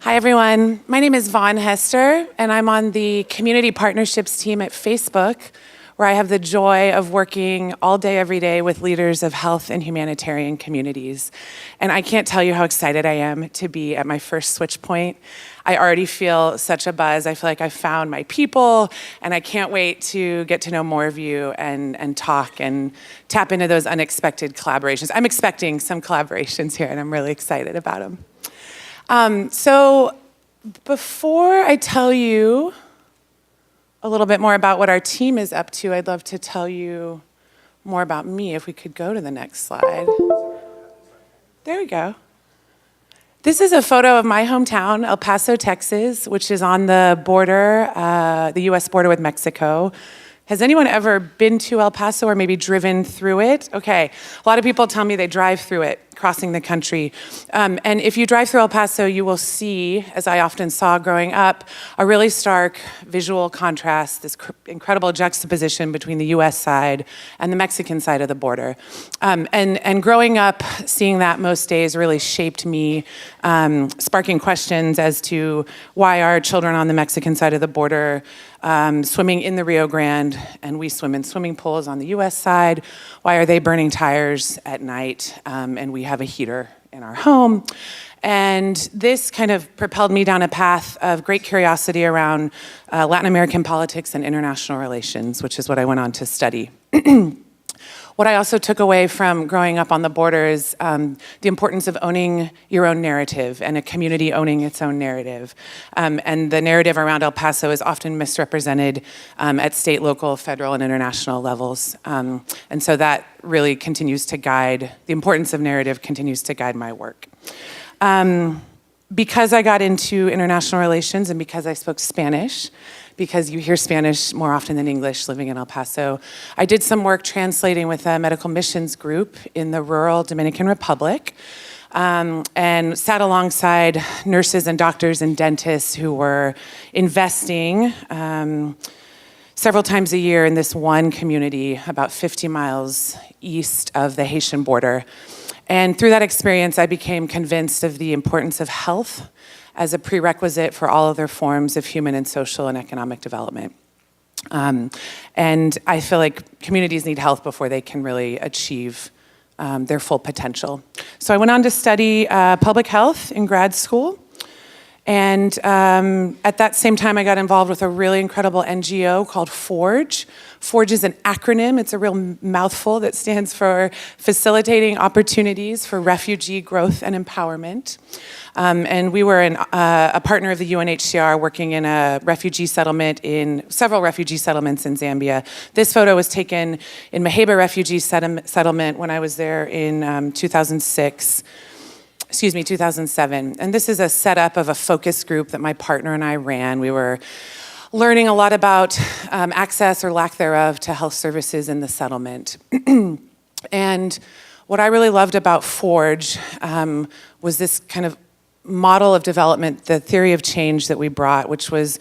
Hi, everyone. My name is Vaughn Hester, and I'm on the Community Partnerships team at Facebook, where I have the joy of working all day, every day with leaders of health and humanitarian communities. And I can't tell you how excited I am to be at my first SwitchPoint. I already feel such a buzz. I feel like I've found my people, and I can't wait to get to know more of you and talk and tap into those unexpected collaborations. I'm expecting some collaborations here, and I'm really excited about them. So before I tell you a little bit more about what our team is up to, I'd love to tell you more about me. If we could go to the next slide. There we go. This is a photo of my hometown, El Paso, Texas, which is on the border, the US border with Mexico. Has anyone ever been to El Paso or maybe driven through it? Okay, a lot of people tell me they drive through it, crossing the country. And if you drive through El Paso, you will see, as I often saw growing up, a really stark visual contrast, this incredible juxtaposition between the US side and the Mexican side of the border. And growing up, seeing that most days really shaped me, sparking questions as to why are children on the Mexican side of the border swimming in the Rio Grande, and we swim in swimming pools on the US side. Why are they burning tires at night, and we have a heater in our home? And this kind of propelled me down a path of great curiosity around Latin American politics and international relations, which is what I went on to study. What I also took away from growing up on the border is the importance of owning your own narrative and a community owning its own narrative. And the narrative around El Paso is often misrepresented at state, local, federal, and international levels. And so that really continues to guide, the importance of narrative continues to guide my work. Because I got into international relations and because I spoke Spanish, because you hear Spanish more often than English living in El Paso, I did some work translating with a medical missions group in the rural Dominican Republic, and sat alongside nurses and doctors and dentists who were investing several times a year in this one community about 50 miles east of the Haitian border. And through that experience, I became convinced of the importance of health as a prerequisite for all other forms of human and social and economic development. And I feel like communities need health before they can really achieve their full potential. So I went on to study public health in grad school. And at that same time, I got involved with a really incredible NGO called FORGE. FORGE is an acronym. It's a real mouthful that stands for Facilitating Opportunities for Refugee Growth and Empowerment. And we were a partner of the UNHCR working in a refugee settlement in several refugee settlements in Zambia. This photo was taken in Maheba Refugee Settlement when I was there in 2007. And this is a setup of a focus group that my partner and I ran. We were learning a lot about access or lack thereof to health services in the settlement. And what I really loved about Forge was this kind of model of development, the theory of change that we brought, which was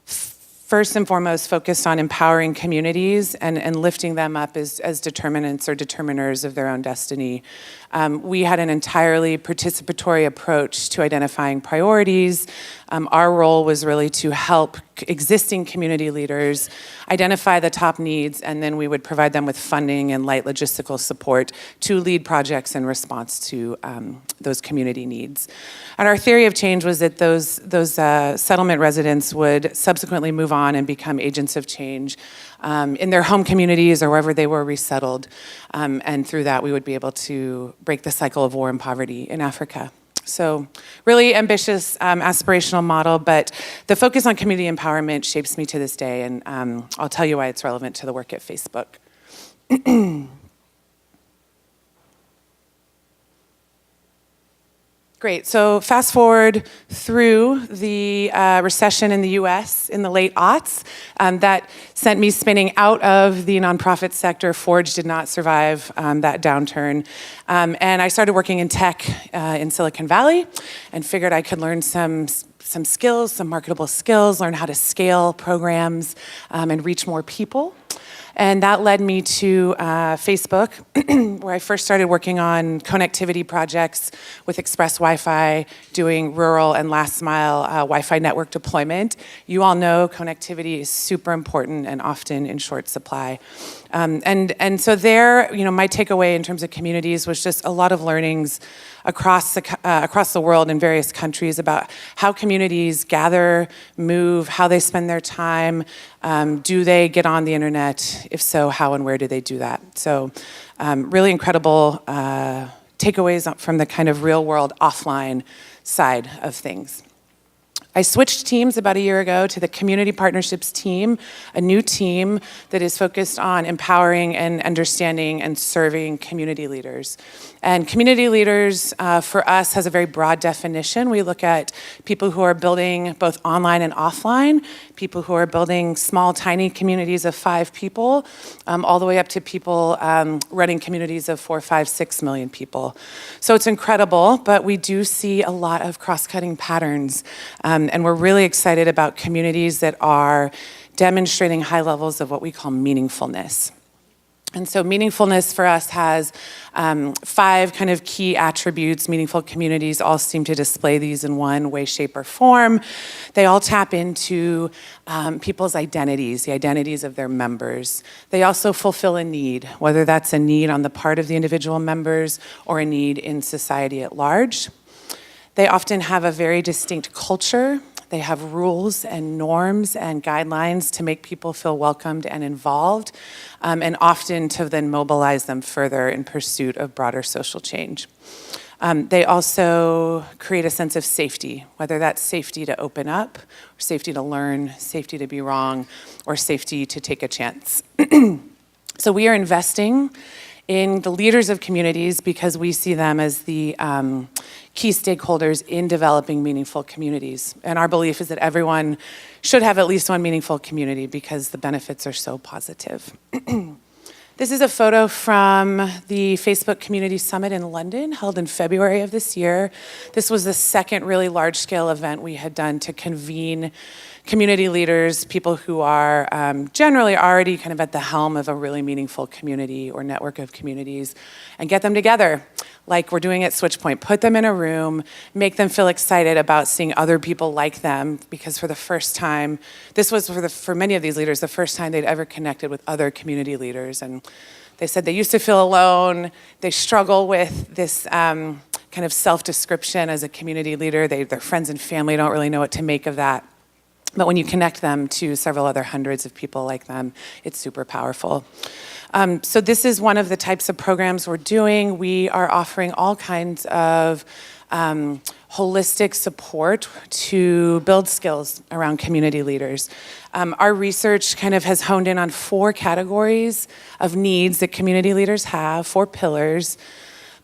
first and foremost focused on empowering communities and lifting them up as determinants or determiners of their own destiny. We had an entirely participatory approach to identifying priorities. Our role was really to help existing community leaders identify the top needs, and then we would provide them with funding and light logistical support to lead projects in response to those community needs. And our theory of change was that those settlement residents would subsequently move on and become agents of change in their home communities or wherever they were resettled. And through that, we would be able to break the cycle of war and poverty in Africa. So really ambitious, aspirational model, but the focus on community empowerment shapes me to this day, and I'll tell you why it's relevant to the work at Facebook. Great, so fast forward through the recession in the US in the late aughts. That sent me spinning out of the nonprofit sector. Forge did not survive that downturn. And I started working in tech in Silicon Valley and figured I could learn some skills, some marketable skills, learn how to scale programs and reach more people. And that led me to Facebook, where I first started working on connectivity projects with Express Wi-Fi, doing rural and last mile Wi-Fi network deployment. You all know connectivity is super important and often in short supply. And so there, my takeaway in terms of communities was just a lot of learnings across the world in various countries about how communities gather, move, how they spend their time. Do they get on the internet? If so, how and where do they do that? So really incredible takeaways from the kind of real world offline side of things. I switched teams about a year ago to the Community Partnerships team, a new team that is focused on empowering and understanding and serving community leaders. And community leaders, for us, has a very broad definition. We look at people who are building both online and offline, people who are building small, tiny communities of 5 people, all the way up to people running communities of 4, 5, 6 million people. So it's incredible, but we do see a lot of cross-cutting patterns. And we're really excited about communities that are demonstrating high levels of what we call meaningfulness. And so meaningfulness for us has 5 kind of key attributes. Meaningful communities all seem to display these in one way, shape, or form. They all tap into people's identities, the identities of their members. They also fulfill a need, whether that's a need on the part of the individual members or a need in society at large. They often have a very distinct culture. They have rules and norms and guidelines to make people feel welcomed and involved, and often to then mobilize them further in pursuit of broader social change. They also create a sense of safety, whether that's safety to open up, or safety to learn, safety to be wrong, or safety to take a chance. So we are investing in the leaders of communities because we see them as the key stakeholders in developing meaningful communities. And our belief is that everyone should have at least one meaningful community because the benefits are so positive. This is a photo from the Facebook Community Summit in London, held in February of this year. This was the second really large-scale event we had done to convene community leaders, people who are generally already kind of at the helm of a really meaningful community or network of communities, and get them together like we're doing at SwitchPoint. Put them in a room, make them feel excited about seeing other people like them, because for the first time, this was for many of these leaders, the first time they'd ever connected with other community leaders. And they said they used to feel alone. They struggle with this kind of self-description as a community leader. Their friends and family don't really know what to make of that. But when you connect them to several other hundreds of people like them, it's super powerful. So this is one of the types of programs we're doing. We are offering all kinds of holistic support to build skills around community leaders. Our research kind of has honed in on 4 categories of needs that community leaders have, 4 pillars: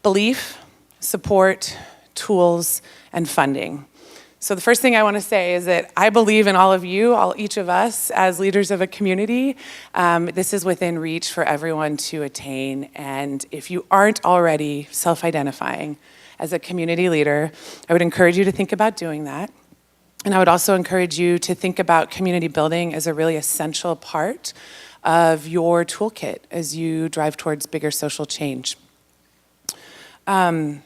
belief, support, tools, and funding. So the first thing I want to say is that I believe in all of you, each of us, as leaders of a community. This is within reach for everyone to attain. And if you aren't already self-identifying as a community leader, I would encourage you to think about doing that. And I would also encourage you to think about community building as a really essential part of your toolkit as you drive towards bigger social change. I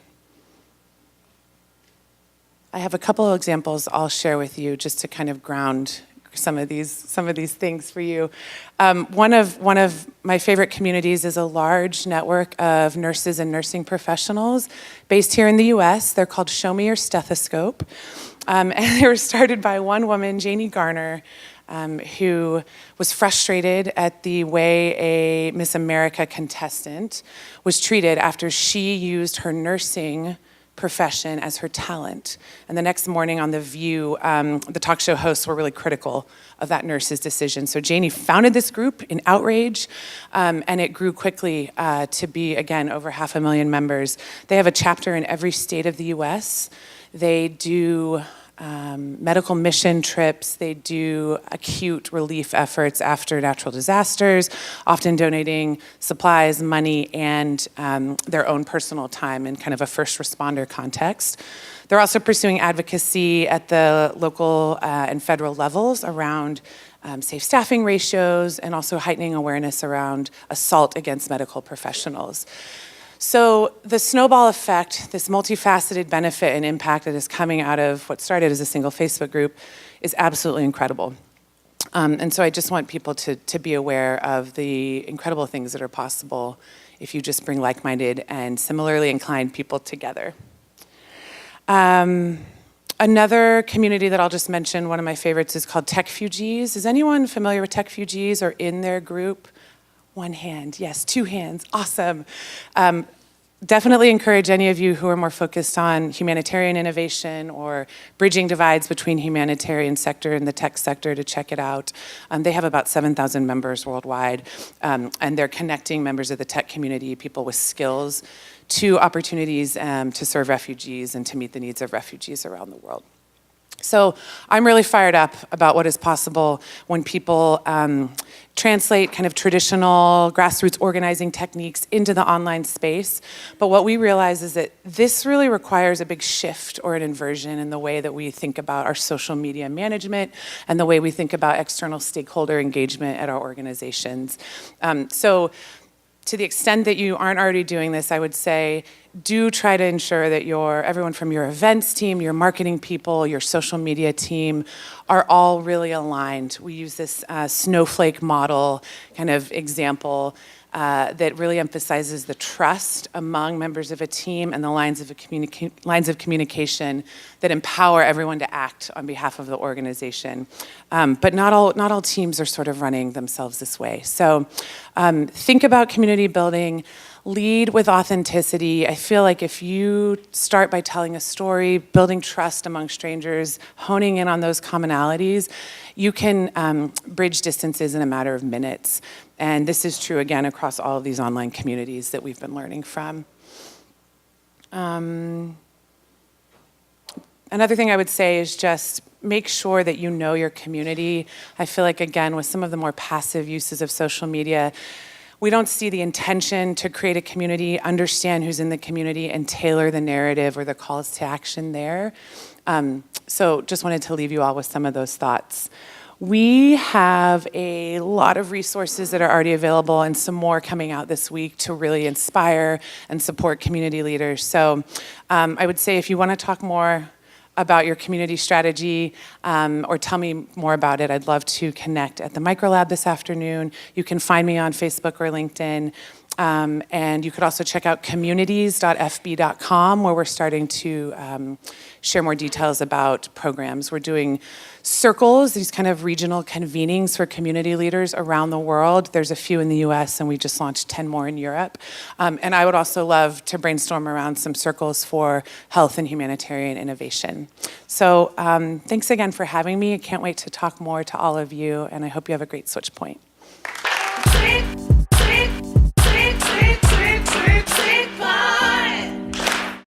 have a couple of examples I'll share with you just to kind of ground some of these things for you. One of my favorite communities is a large network of nurses and nursing professionals based here in the US. They're called Show Me Your Stethoscope. And they were started by one woman, Janie Garner, who was frustrated at the way a Miss America contestant was treated after she used her nursing profession as her talent. And the next morning on The View, the talk show hosts were really critical of that nurse's decision. So Janie founded this group in outrage, and it grew quickly to be, again, over 500,000 members. They have a chapter in every state of the US. They do medical mission trips. They do acute relief efforts after natural disasters, often donating supplies, money, and their own personal time in kind of a first responder context. They're also pursuing advocacy at the local and federal levels around safe staffing ratios, and also heightening awareness around assault against medical professionals. So the snowball effect, this multifaceted benefit and impact that is coming out of what started as a single Facebook group is absolutely incredible. And so I just want people to be aware of the incredible things that are possible if you just bring like-minded and similarly inclined people together. Another community that I'll just mention, one of my favorites, is called TechFugees. Is anyone familiar with TechFugees or in their group? One hand, yes, two hands, awesome. Definitely encourage any of you who are more focused on humanitarian innovation or bridging divides between humanitarian sector and the tech sector to check it out. They have about 7,000 members worldwide, and they're connecting members of the tech community, people with skills, to opportunities to serve refugees and to meet the needs of refugees around the world. So I'm really fired up about what is possible when people translate kind of traditional grassroots organizing techniques into the online space. But what we realize is that this really requires a big shift or an inversion in the way that we think about our social media management and the way we think about external stakeholder engagement at our organizations. So to the extent that you aren't already doing this, I would say do try to ensure that everyone from your events team, your marketing people, your social media team are all really aligned. We use this snowflake model kind of example that really emphasizes the trust among members of a team and the lines of communication that empower everyone to act on behalf of the organization. But not all teams are sort of running themselves this way. So think about community building. Lead with authenticity. I feel like if you start by telling a story, building trust among strangers, honing in on those commonalities, you can bridge distances in a matter of minutes. And this is true, again, across all of these online communities that we've been learning from. Another thing I would say is just make sure that you know your community. I feel like, again, with some of the more passive uses of social media, we don't see the intention to create a community, understand who's in the community, and tailor the narrative or the calls to action there. So just wanted to leave you all with some of those thoughts. We have a lot of resources that are already available and some more coming out this week to really inspire and support community leaders. So I would say if you want to talk more about your community strategy or tell me more about it, I'd love to connect at the Microlab this afternoon. You can find me on Facebook or LinkedIn. And you could also check out communities.fb.com where we're starting to share more details about programs. We're doing circles, these kind of regional convenings for community leaders around the world. There's a few in the US and we just launched 10 more in Europe. And I would also love to brainstorm around some circles for health and humanitarian innovation. So thanks again for having me. I can't wait to talk more to all of you and I hope you have a great SwitchPoint.